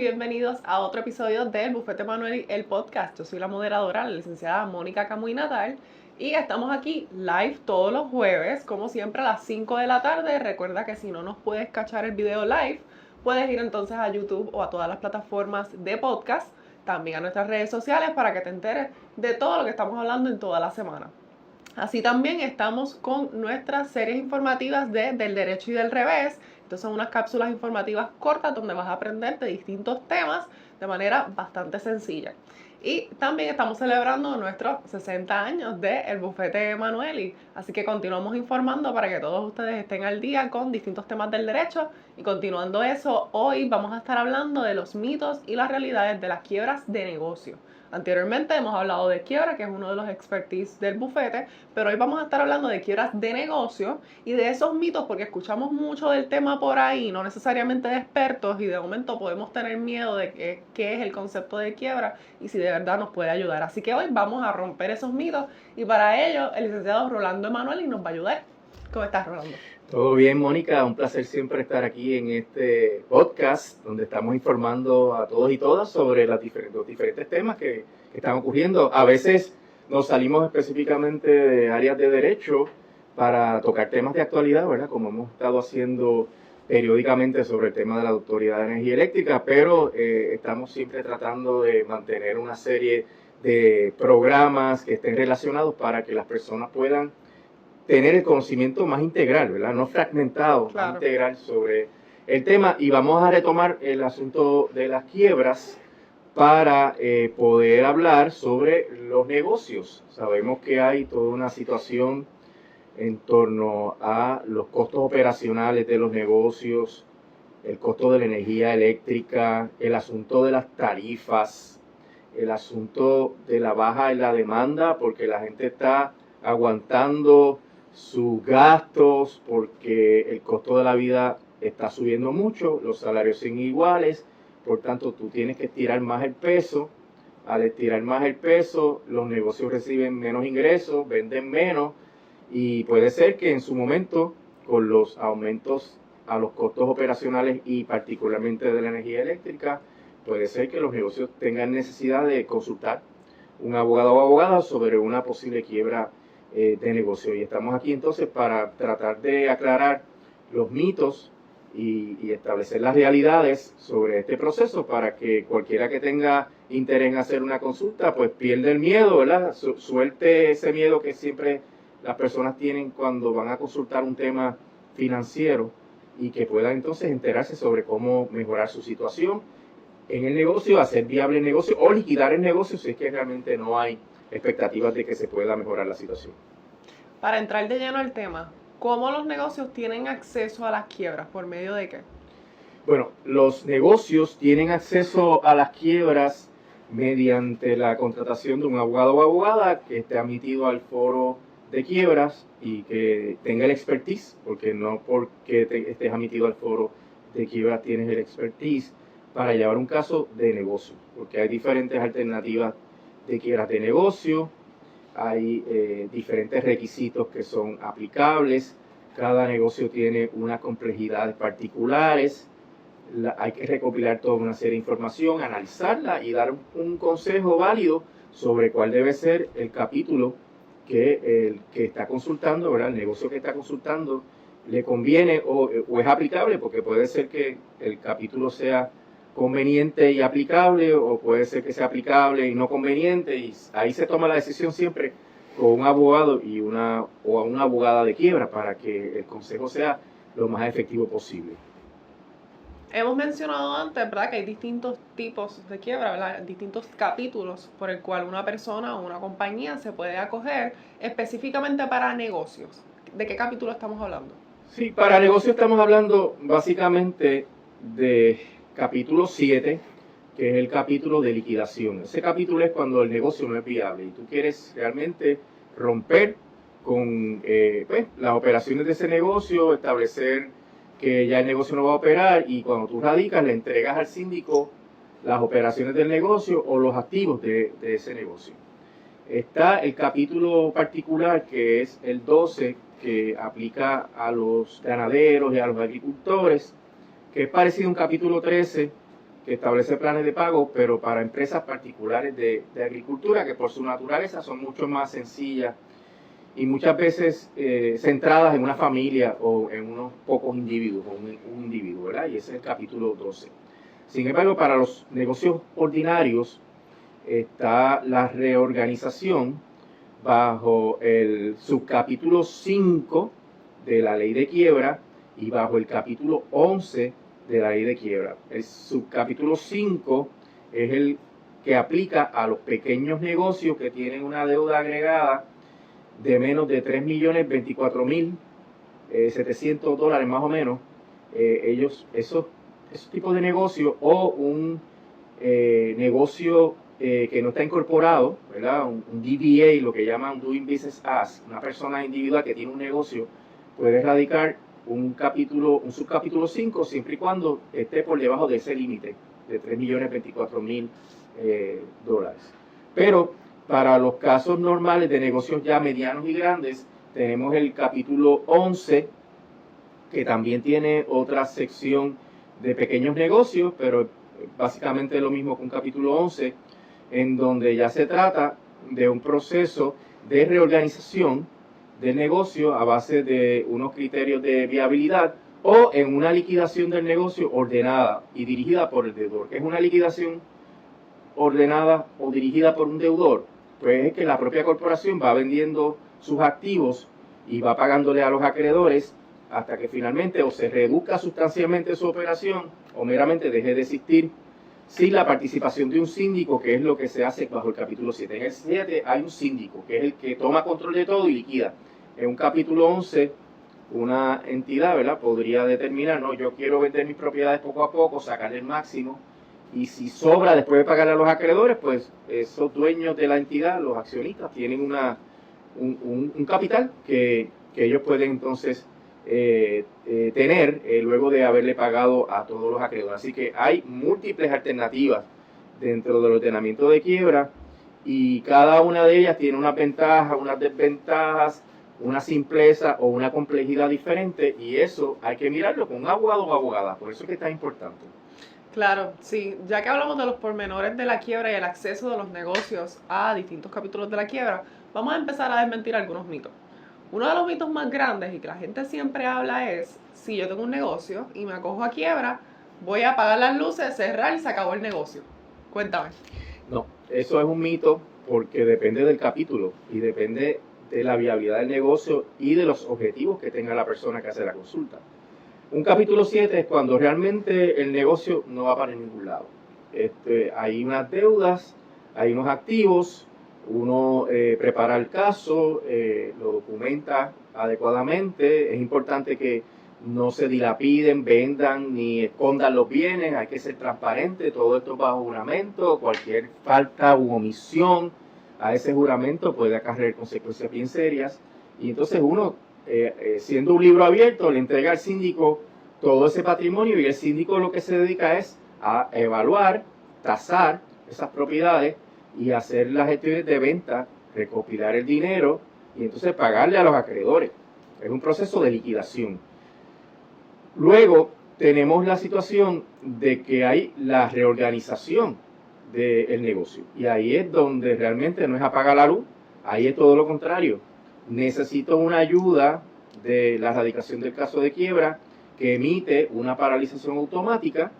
bienvenidos a otro episodio del Bufete Emanueli, el podcast. Yo soy la moderadora, la licenciada Mónica Camuy Natal, y estamos aquí live todos los jueves, como siempre a las 5 de la tarde. Recuerda que si no nos puedes cachar el video live, puedes ir entonces a YouTube o a todas las plataformas de podcast, también a nuestras redes sociales para que te enteres de todo lo que estamos hablando en toda la semana. Así también estamos con nuestras series informativas de Del Derecho y del Revés. Estas son unas cápsulas informativas cortas donde vas a aprender de distintos temas de manera bastante sencilla. Y también estamos celebrando nuestros 60 años de El Bufete Emanueli. Así que continuamos informando para que todos ustedes estén al día con distintos temas del derecho. Y continuando eso, hoy vamos a estar hablando de los mitos y las realidades de las quiebras de negocio. Anteriormente hemos hablado de quiebra, que es uno de los expertise del bufete, pero hoy vamos a estar hablando de quiebras de negocio y de esos mitos, porque escuchamos mucho del tema por ahí, no necesariamente de expertos, y de momento podemos tener miedo de qué es el concepto de quiebra y si de verdad nos puede ayudar. Así que hoy vamos a romper esos mitos y para ello el licenciado Rolando Emanueli nos va a ayudar. ¿Cómo estás, Rolando? Todo bien, Mónica, un placer siempre estar aquí en este podcast donde estamos informando a todos y todas sobre los diferentes temas que están ocurriendo. A veces nos salimos específicamente de áreas de derecho para tocar temas de actualidad, ¿verdad? Como hemos estado haciendo periódicamente sobre el tema de la Autoridad de Energía Eléctrica, pero estamos siempre tratando de mantener una serie de programas que estén relacionados para que las personas puedan tener el conocimiento más integral, ¿verdad? No fragmentado, Claro. Más integral sobre el tema. Y vamos a retomar el asunto de las quiebras para poder hablar sobre los negocios. Sabemos que hay toda una situación en torno a los costos operacionales de los negocios, el costo de la energía eléctrica, el asunto de las tarifas, el asunto de la baja en la demanda, porque la gente está aguantando sus gastos porque el costo de la vida está subiendo mucho, los salarios son iguales, por tanto tú tienes que estirar más el peso. Al estirar más el peso, los negocios reciben menos ingresos, venden menos, y puede ser que en su momento, con los aumentos a los costos operacionales y particularmente de la energía eléctrica, puede ser que los negocios tengan necesidad de consultar un abogado o abogada sobre una posible quiebra de negocio. Y estamos aquí entonces para tratar de aclarar los mitos y establecer las realidades sobre este proceso para que cualquiera que tenga interés en hacer una consulta pues pierda el miedo, ¿verdad? Suelte ese miedo que siempre las personas tienen cuando van a consultar un tema financiero y que puedan entonces enterarse sobre cómo mejorar su situación en el negocio, hacer viable el negocio o liquidar el negocio si es que realmente no hay expectativas de que se pueda mejorar la situación. Para entrar de lleno al tema, ¿cómo los negocios tienen acceso a las quiebras? ¿Por medio de qué? Bueno, los negocios tienen acceso a las quiebras mediante la contratación de un abogado o abogada que esté admitido al foro de quiebras y que tenga el expertise, porque no porque estés admitido al foro de quiebras tienes el expertise para llevar un caso de negocio, porque hay diferentes alternativas de quiebras de negocio, hay diferentes requisitos que son aplicables, cada negocio tiene unas complejidades particulares, hay que recopilar toda una serie de información, analizarla y dar un consejo válido sobre cuál debe ser el capítulo que el que está consultando, ¿verdad? El negocio que está consultando le conviene o es aplicable, porque puede ser que el capítulo sea conveniente y aplicable, o puede ser que sea aplicable y no conveniente, y ahí se toma la decisión siempre con un abogado o a una abogada de quiebra para que el consejo sea lo más efectivo posible. Hemos mencionado antes, ¿verdad?, que hay distintos tipos de quiebra, ¿verdad?, distintos capítulos por el cual una persona o una compañía se puede acoger específicamente para negocios. ¿De qué capítulo estamos hablando? Sí, para negocios estamos hablando básicamente de capítulo 7, que es el capítulo de liquidación. Ese capítulo es cuando el negocio no es viable y tú quieres realmente romper con las operaciones de ese negocio, establecer que ya el negocio no va a operar, y cuando tú radicas le entregas al síndico las operaciones del negocio o los activos de ese negocio. Está el capítulo particular que es el 12, que aplica a los ganaderos y a los agricultores, que es parecido a un capítulo 13, que establece planes de pago, pero para empresas particulares de agricultura, que por su naturaleza son mucho más sencillas y muchas veces centradas en una familia o en unos pocos individuos, o un individuo, ¿verdad? Y ese es el capítulo 12. Sin embargo, para los negocios ordinarios está la reorganización bajo el subcapítulo 5 de la ley de quiebra y bajo el capítulo 11 de la ley de quiebra. El subcapítulo 5 es el que aplica a los pequeños negocios que tienen una deuda agregada de menos de $3.024.700 más o menos. Esos tipos de negocios o un negocio que no está incorporado, ¿verdad? Un DBA, lo que llaman Doing Business As, una persona individual que tiene un negocio, puede radicar un subcapítulo 5 siempre y cuando esté por debajo de ese límite de $3.024.000. Pero para los casos normales de negocios ya medianos y grandes, tenemos el capítulo 11, que también tiene otra sección de pequeños negocios, pero básicamente es lo mismo que un capítulo 11, en donde ya se trata de un proceso de reorganización del negocio a base de unos criterios de viabilidad o en una liquidación del negocio ordenada y dirigida por el deudor. ¿Qué es una liquidación ordenada o dirigida por un deudor? Pues es que la propia corporación va vendiendo sus activos y va pagándole a los acreedores hasta que finalmente o se reduzca sustancialmente su operación o meramente deje de existir sin la participación de un síndico, que es lo que se hace bajo el capítulo 7. En el 7 hay un síndico, que es el que toma control de todo y liquida. En un capítulo 11, una entidad, ¿verdad?, podría determinar, no, yo quiero vender mis propiedades poco a poco, sacarle el máximo, y si sobra después de pagarle a los acreedores, pues esos dueños de la entidad, los accionistas, tienen un capital que ellos pueden entonces tener luego de haberle pagado a todos los acreedores. Así que hay múltiples alternativas dentro del ordenamiento de quiebra y cada una de ellas tiene unas ventajas, unas desventajas, una simpleza o una complejidad diferente, y eso hay que mirarlo con un abogado o abogada. Por eso es que es tan importante. Claro, sí, ya que hablamos de los pormenores de la quiebra y el acceso de los negocios a distintos capítulos de la quiebra, vamos a empezar a desmentir algunos mitos. Uno de los mitos más grandes y que la gente siempre habla es, si yo tengo un negocio y me acojo a quiebra, voy a apagar las luces, cerrar y se acabó el negocio. Cuéntame. No, eso es un mito porque depende del capítulo y depende de la viabilidad del negocio y de los objetivos que tenga la persona que hace la consulta. Un capítulo 7 es cuando realmente el negocio no va para ningún lado. Hay unas deudas, hay unos activos, uno prepara el caso, lo documenta adecuadamente. Es importante que no se dilapiden, vendan ni escondan los bienes, hay que ser transparente, todo esto bajo juramento. Cualquier falta u omisión a ese juramento puede acarrear consecuencias bien serias. Y entonces uno, siendo un libro abierto, le entrega al síndico todo ese patrimonio y el síndico lo que se dedica es a evaluar, tasar esas propiedades y hacer las gestiones de venta, recopilar el dinero y entonces pagarle a los acreedores. Es un proceso de liquidación. Luego tenemos la situación de que hay la reorganización del negocio y ahí es donde realmente no es apagar la luz, ahí es todo lo contrario. Necesito una ayuda de la radicación del caso de quiebra que emite una paralización automática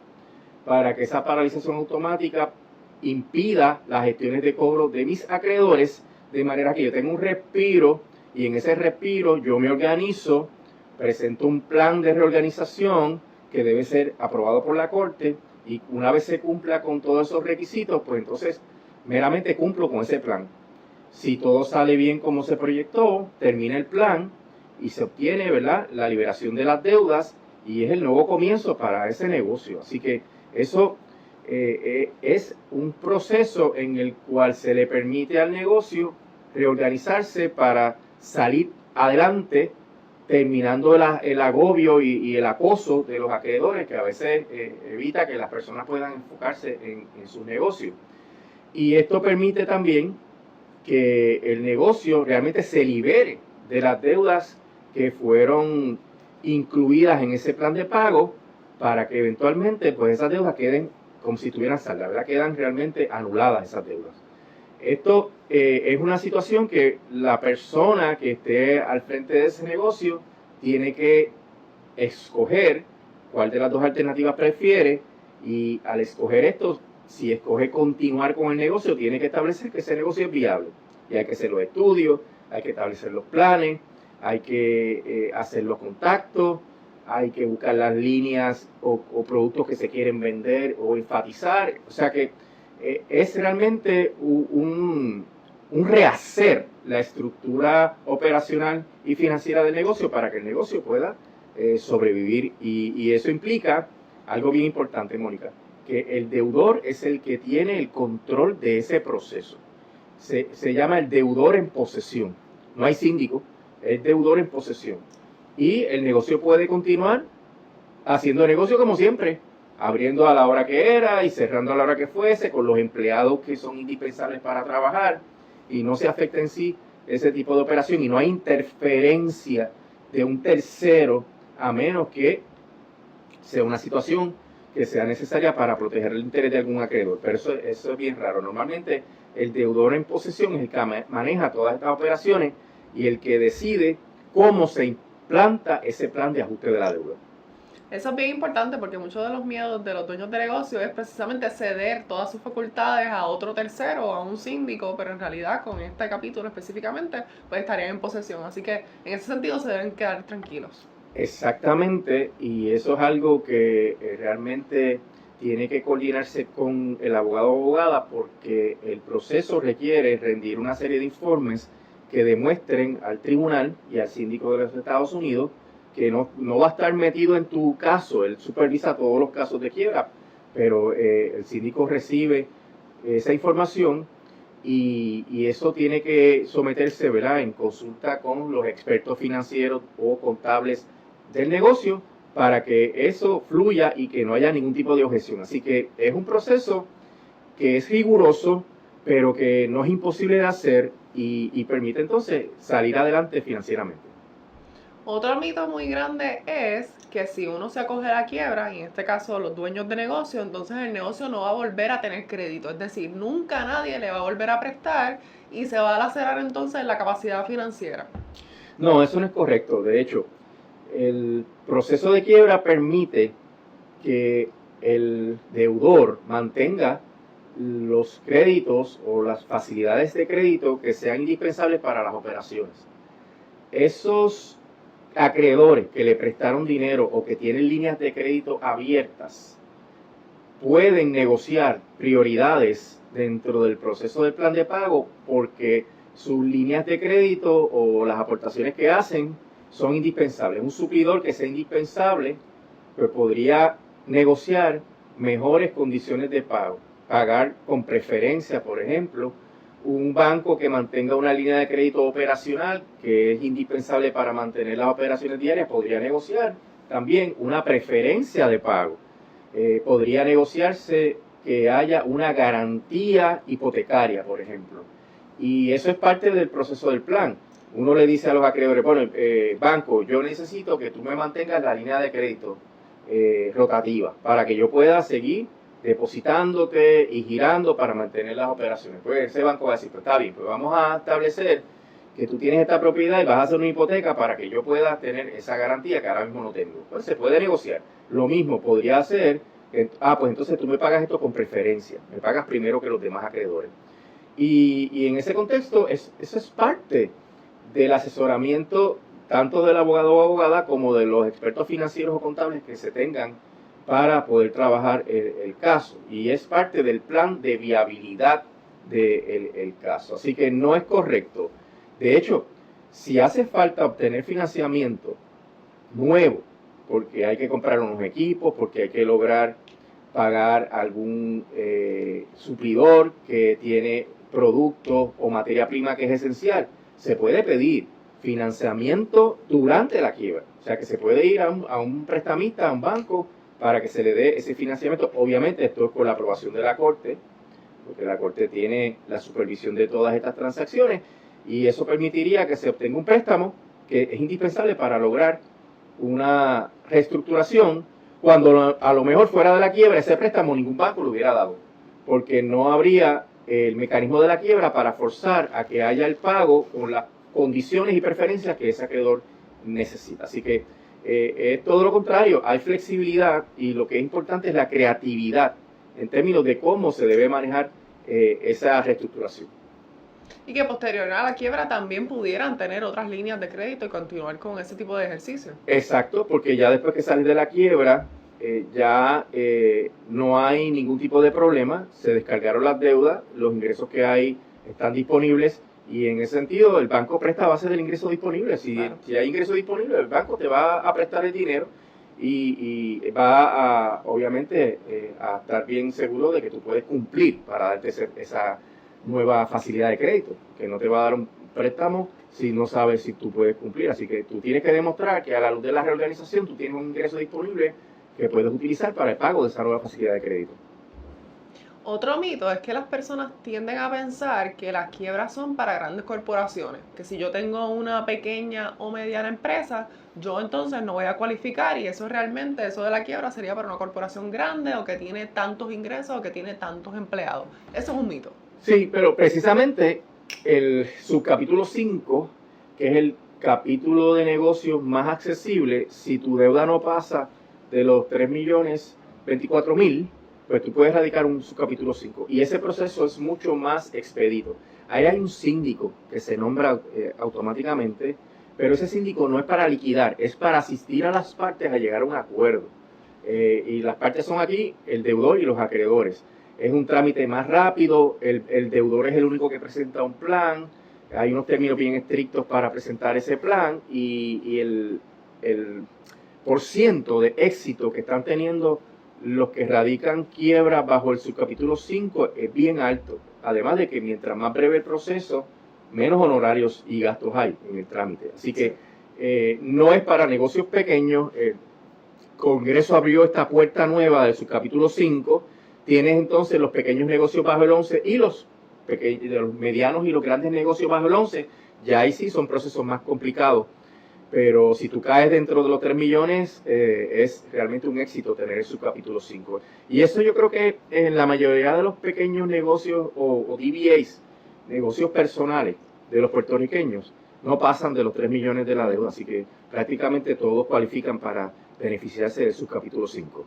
para que esa paralización automática impida las gestiones de cobro de mis acreedores, de manera que yo tenga un respiro y en ese respiro yo me organizo, presento un plan de reorganización que debe ser aprobado por la Corte y una vez se cumpla con todos esos requisitos, pues entonces meramente cumplo con ese plan. Si todo sale bien como se proyectó, termina el plan y se obtiene, ¿verdad?, la liberación de las deudas y es el nuevo comienzo para ese negocio. Así que eso es un proceso en el cual se le permite al negocio reorganizarse para salir adelante, terminando el agobio y el acoso de los acreedores, que a veces evita que las personas puedan enfocarse en sus negocios. Y esto permite también que el negocio realmente se libere de las deudas que fueron incluidas en ese plan de pago para que eventualmente pues esas deudas queden como si estuvieran saldadas, quedan realmente anuladas esas deudas. Esto es una situación que la persona que esté al frente de ese negocio tiene que escoger cuál de las dos alternativas prefiere, y al escoger esto, si escoge continuar con el negocio, tiene que establecer que ese negocio es viable. Y hay que hacer los estudios, hay que establecer los planes, hay que hacer los contactos, hay que buscar las líneas o productos que se quieren vender o enfatizar. O sea que es realmente un rehacer la estructura operacional y financiera del negocio para que el negocio pueda sobrevivir. Y eso implica algo bien importante, Mónica, que el deudor es el que tiene el control de ese proceso. Se llama el deudor en posesión. No hay síndico, es deudor en posesión. Y el negocio puede continuar haciendo negocio como siempre, abriendo a la hora que era y cerrando a la hora que fuese, con los empleados que son indispensables para trabajar, y no se afecta en sí ese tipo de operación, y no hay interferencia de un tercero, a menos que sea una situación que sea necesaria para proteger el interés de algún acreedor. Pero eso es bien raro. Normalmente el deudor en posesión es el que maneja todas estas operaciones y el que decide cómo se implanta ese plan de ajuste de la deuda. Eso es bien importante porque muchos de los miedos de los dueños de negocio es precisamente ceder todas sus facultades a otro tercero o a un síndico, pero en realidad con este capítulo específicamente pues estarían en posesión. Así que en ese sentido se deben quedar tranquilos. Exactamente, y eso es algo que realmente tiene que coordinarse con el abogado o abogada, porque el proceso requiere rendir una serie de informes que demuestren al tribunal y al síndico de los Estados Unidos que no va a estar metido en tu caso. Él supervisa todos los casos de quiebra, pero el síndico recibe esa información y eso tiene que someterse, ¿verdad?, en consulta con los expertos financieros o contables del negocio para que eso fluya y que no haya ningún tipo de objeción. Así que es un proceso que es riguroso, pero que no es imposible de hacer y permite entonces salir adelante financieramente. Otro mito muy grande es que si uno se acoge a la quiebra, y en este caso los dueños de negocio, entonces el negocio no va a volver a tener crédito. Es decir, nunca nadie le va a volver a prestar y se va a lacerar entonces la capacidad financiera. No, eso no es correcto. De hecho, el proceso de quiebra permite que el deudor mantenga los créditos o las facilidades de crédito que sean indispensables para las operaciones. Esos acreedores que le prestaron dinero o que tienen líneas de crédito abiertas pueden negociar prioridades dentro del proceso del plan de pago porque sus líneas de crédito o las aportaciones que hacen son indispensables. Un suplidor que sea indispensable pues podría negociar mejores condiciones de pago, pagar con preferencia, por ejemplo. Un banco que mantenga una línea de crédito operacional que es indispensable para mantener las operaciones diarias podría negociar también una preferencia de pago. Podría negociarse que haya una garantía hipotecaria, por ejemplo. Y eso es parte del proceso del plan. Uno le dice a los acreedores, bueno, banco, yo necesito que tú me mantengas la línea de crédito rotativa para que yo pueda seguir depositándote y girando para mantener las operaciones. Pues ese banco va a decir, pues está bien, pues vamos a establecer que tú tienes esta propiedad y vas a hacer una hipoteca para que yo pueda tener esa garantía que ahora mismo no tengo. Pues se puede negociar. Lo mismo podría hacer, pues entonces tú me pagas esto con preferencia, me pagas primero que los demás acreedores. Y en ese contexto, eso es parte del asesoramiento tanto del abogado o abogada como de los expertos financieros o contables que se tengan para poder trabajar el caso, y es parte del plan de viabilidad del caso. Así que no es correcto. De hecho, si hace falta obtener financiamiento nuevo, porque hay que comprar unos equipos, porque hay que lograr pagar algún suplidor que tiene producto o materia prima que es esencial, se puede pedir financiamiento durante la quiebra. O sea que se puede ir a un prestamista, a un banco, para que se le dé ese financiamiento. Obviamente esto es con la aprobación de la Corte, porque la Corte tiene la supervisión de todas estas transacciones, y eso permitiría que se obtenga un préstamo que es indispensable para lograr una reestructuración cuando a lo mejor fuera de la quiebra ese préstamo ningún banco lo hubiera dado, porque no habría el mecanismo de la quiebra para forzar a que haya el pago con las condiciones y preferencias que ese acreedor necesita. Así que es todo lo contrario, hay flexibilidad y lo que es importante es la creatividad en términos de cómo se debe manejar esa reestructuración. Y que posterior a la quiebra también pudieran tener otras líneas de crédito y continuar con ese tipo de ejercicio. Exacto, porque ya después que sales de la quiebra, ya no hay ningún tipo de problema, se descargaron las deudas, los ingresos que hay están disponibles y en ese sentido el banco presta a base del ingreso disponible. Si hay ingreso disponible, el banco te va a prestar el dinero y va a, obviamente, a estar bien seguro de que tú puedes cumplir para darte esa nueva facilidad de crédito, que no te va a dar un préstamo si no sabes si tú puedes cumplir. Así que tú tienes que demostrar que a la luz de la reorganización tú tienes un ingreso disponible que puedes utilizar para el pago de esa nueva facilidad de crédito. Otro mito es que las personas tienden a pensar que las quiebras son para grandes corporaciones, que si yo tengo una pequeña o mediana empresa, yo entonces no voy a cualificar y eso realmente, eso de la quiebra sería para una corporación grande o que tiene tantos ingresos o que tiene tantos empleados. Eso es un mito. Sí, pero precisamente el subcapítulo 5, que es el capítulo de negocios más accesible, si tu deuda no pasa de los 3.024.000, pues tú puedes radicar un subcapítulo 5. Y ese proceso es mucho más expedito. Ahí hay un síndico que se nombra automáticamente, pero ese síndico no es para liquidar, es para asistir a las partes a llegar a un acuerdo. Y las partes son aquí el deudor y los acreedores. Es un trámite más rápido, el deudor es el único que presenta un plan, hay unos términos bien estrictos para presentar ese plan y el porciento de éxito que están teniendo los que radican quiebra bajo el subcapítulo 5 es bien alto. Además de que mientras más breve el proceso, menos honorarios y gastos hay en el trámite. Así que no es para negocios pequeños. El Congreso abrió esta puerta nueva del subcapítulo 5. Tienes entonces los pequeños negocios bajo el 11 y los medianos y los grandes negocios bajo el 11. Ya ahí sí son procesos más complicados. Pero si tú caes dentro de los 3 millones, es realmente un éxito tener el subcapítulo 5. Y eso yo creo que en la mayoría de los pequeños negocios o DBAs, negocios personales de los puertorriqueños, no pasan de los 3 millones de la deuda. Así que prácticamente todos cualifican para beneficiarse del subcapítulo 5.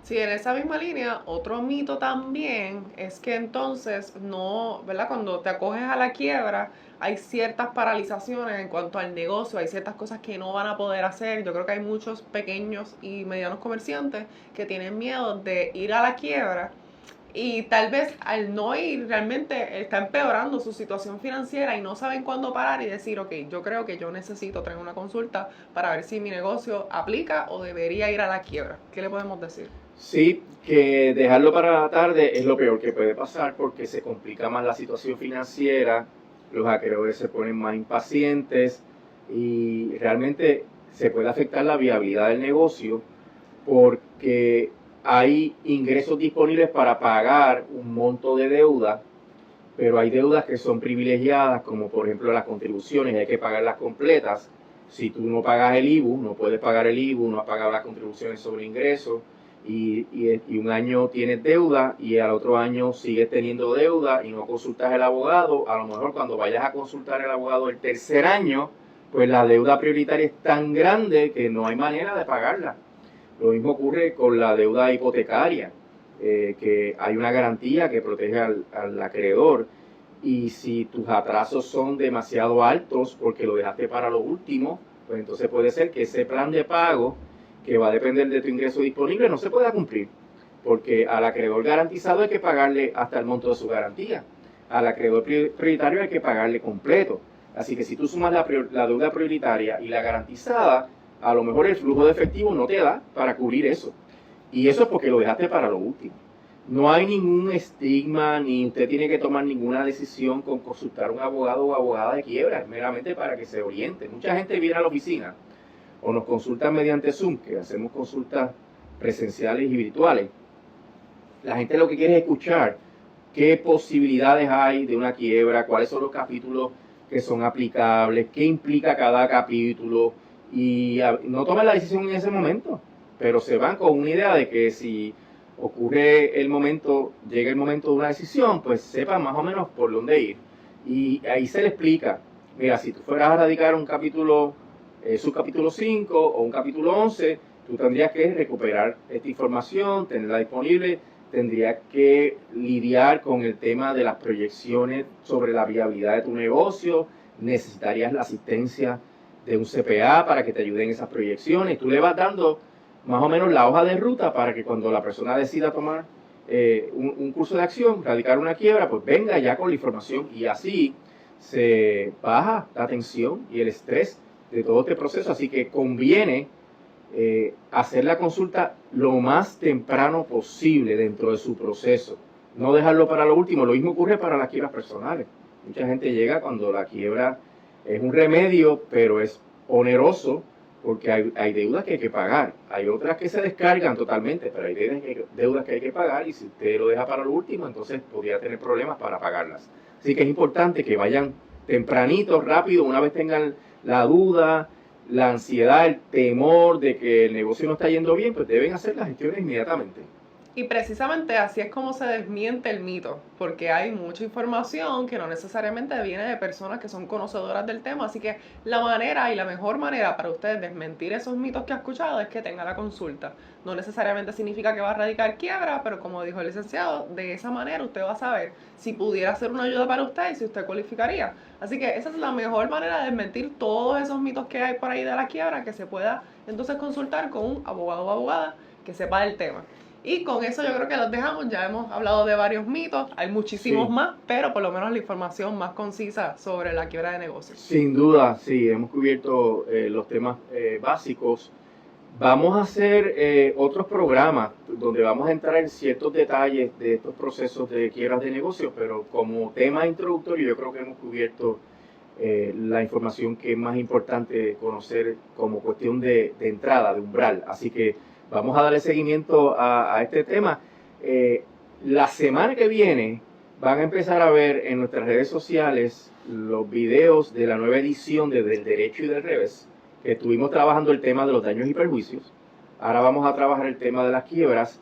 Sí, en esa misma línea, otro mito también es que entonces no, ¿verdad? Cuando te acoges a la quiebra, hay ciertas paralizaciones en cuanto al negocio, hay ciertas cosas que no van a poder hacer. Yo creo que hay muchos pequeños y medianos comerciantes que tienen miedo de ir a la quiebra y tal vez al no ir realmente está empeorando su situación financiera y no saben cuándo parar y decir, ok, yo creo que yo necesito tener una consulta para ver si mi negocio aplica o debería ir a la quiebra. ¿Qué le podemos decir? Sí, que dejarlo para la tarde es lo peor que puede pasar porque se complica más la situación financiera, los acreedores se ponen más impacientes y realmente se puede afectar la viabilidad del negocio porque hay ingresos disponibles para pagar un monto de deuda, pero hay deudas que son privilegiadas, como por ejemplo las contribuciones, hay que pagarlas completas. Si tú no pagas el IBU, no puedes pagar el IBU, no has pagado las contribuciones sobre ingresos, y un año tienes deuda y al otro año sigues teniendo deuda y no consultas al abogado, a lo mejor cuando vayas a consultar al abogado el tercer año, pues la deuda prioritaria es tan grande que no hay manera de pagarla. Lo mismo ocurre con la deuda hipotecaria, que hay una garantía que protege al acreedor y si tus atrasos son demasiado altos porque lo dejaste para lo último, pues entonces puede ser que ese plan de pago que va a depender de tu ingreso disponible no se pueda cumplir, porque al acreedor garantizado hay que pagarle hasta el monto de su garantía, al acreedor prioritario hay que pagarle completo. Así que si tú sumas la deuda prioritaria y la garantizada, a lo mejor el flujo de efectivo no te da para cubrir eso. Y eso es porque lo dejaste para lo último. No hay ningún estigma, ni usted tiene que tomar ninguna decisión con consultar a un abogado o abogada de quiebra, es meramente para que se oriente. Mucha gente viene a la oficina o nos consultan mediante Zoom, que hacemos consultas presenciales y virtuales. La gente lo que quiere es escuchar qué posibilidades hay de una quiebra, cuáles son los capítulos que son aplicables, qué implica cada capítulo, y no tomen la decisión en ese momento. pero se van con una idea de que si ocurre el momento, llega el momento de una decisión, pues sepan más o menos por dónde ir. Y ahí se le explica, mira, si tú fueras a radicar un capítulo, subcapítulo 5 o un capítulo 11, tú tendrías que recuperar esta información, tenerla disponible, tendrías que lidiar con el tema de las proyecciones sobre la viabilidad de tu negocio, necesitarías la asistencia de un CPA para que te ayude en esas proyecciones. Tú le vas dando más o menos la hoja de ruta para que cuando la persona decida tomar un curso de acción, radicar una quiebra, pues venga ya con la información y así se baja la tensión y el estrés de todo este proceso. Así que conviene hacer la consulta lo más temprano posible dentro de su proceso, no dejarlo para lo último. Lo mismo ocurre para las quiebras personales. Mucha gente llega cuando la quiebra es un remedio, pero es oneroso porque hay deudas que hay que pagar. Hay otras que se descargan totalmente, pero hay deudas que hay que pagar y si usted lo deja para lo último, entonces podría tener problemas para pagarlas. Así que es importante que vayan tempranito, rápido, una vez tengan la duda, la ansiedad, el temor de que el negocio no está yendo bien, pues deben hacer las gestiones inmediatamente. Y precisamente así es como se desmiente el mito, porque hay mucha información que no necesariamente viene de personas que son conocedoras del tema, así que la manera y la mejor manera para ustedes desmentir esos mitos que ha escuchado es que tenga la consulta. No necesariamente significa que va a radicar quiebra, pero como dijo el licenciado, de esa manera usted va a saber si pudiera ser una ayuda para usted y si usted cualificaría. Así que esa es la mejor manera de desmentir todos esos mitos que hay por ahí de la quiebra, que se pueda entonces consultar con un abogado o abogada que sepa del tema. Y con eso yo creo que los dejamos, ya hemos hablado de varios mitos, hay muchísimos más, pero por lo menos la información más concisa sobre la quiebra de negocios. Sin duda, sí, hemos cubierto los temas básicos. Vamos a hacer otros programas donde vamos a entrar en ciertos detalles de estos procesos de quiebras de negocios, pero como tema introductorio yo creo que hemos cubierto la información que es más importante conocer como cuestión de entrada, de umbral. Así que vamos a darle seguimiento a este tema. La semana que viene van a empezar a ver en nuestras redes sociales los videos de la nueva edición de Del Derecho y del Revés, que estuvimos trabajando el tema de los daños y perjuicios. Ahora vamos a trabajar el tema de las quiebras.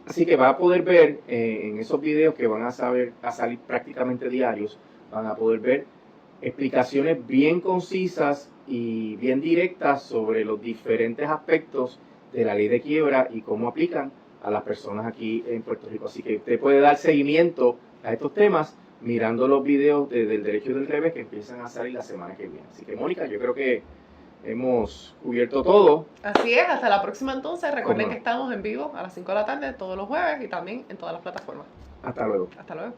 Así que va a poder ver en esos videos que van a salir prácticamente diarios, van a poder ver explicaciones bien concisas y bien directas sobre los diferentes aspectos de la ley de quiebra y cómo aplican a las personas aquí en Puerto Rico. Así que usted puede dar seguimiento a estos temas mirando los videos del Derecho y del Revés que empiezan a salir la semana que viene. Así que, Mónica, yo creo que hemos cubierto todo. Así es, hasta la próxima entonces. Recuerden que estamos en vivo a las 5 de la tarde todos los jueves y también en todas las plataformas. Hasta luego. Hasta luego.